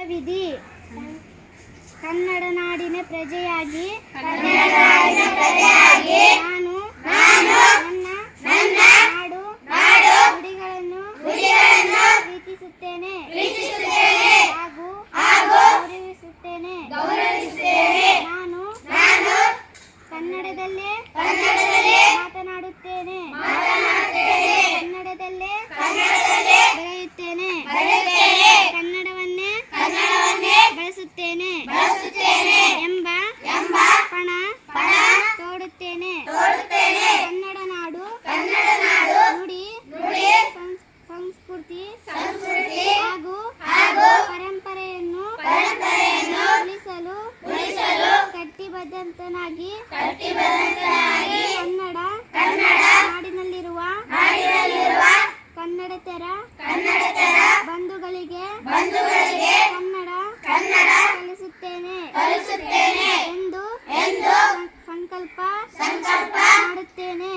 ವಿಧಿ. ಕನ್ನಡ ನಾಡಿನ ಪ್ರಜೆಯಾಗಿ ನಾನು ನನ್ನ ನಾಡು ನುಡಿಗಳನ್ನು ಪ್ರೀತಿಸುತ್ತೇನೆ ಹಾಗೂ ಗೌರವಿಸುತ್ತೇನೆ. ನಾನು ಕನ್ನಡದಲ್ಲೇ ಮಾತನಾಡುತ್ತೇನೆ, ಕನ್ನಡದಲ್ಲೇ ಬೆಳೆಯುತ್ತೇನೆ, ಕನ್ನಡವನ್ನೇ ಬಳಸುತ್ತೇನೆ ಎಂಬ ಪಣ ತೋಡುತ್ತೇನೆ. ಕನ್ನಡ ನಾಡು ನುಡಿ ಸಂಸ್ಕೃತಿ ಹಾಗೂ ಪರಂಪರೆಯನ್ನು ಉಳಿಸಲು ಕಟಿಬದ್ಧನಾಗಿ ಕನ್ನಡ ನಾಡಿನಲ್ಲಿರುವ ಕನ್ನಡೇತರ ಬಂಧುಗಳಿಗೆ ಕನ್ನಡ ಕಲಿಸುತ್ತೇನೆ ಎಂದು ಸಂಕಲ್ಪ ಮಾಡುತ್ತೇನೆ.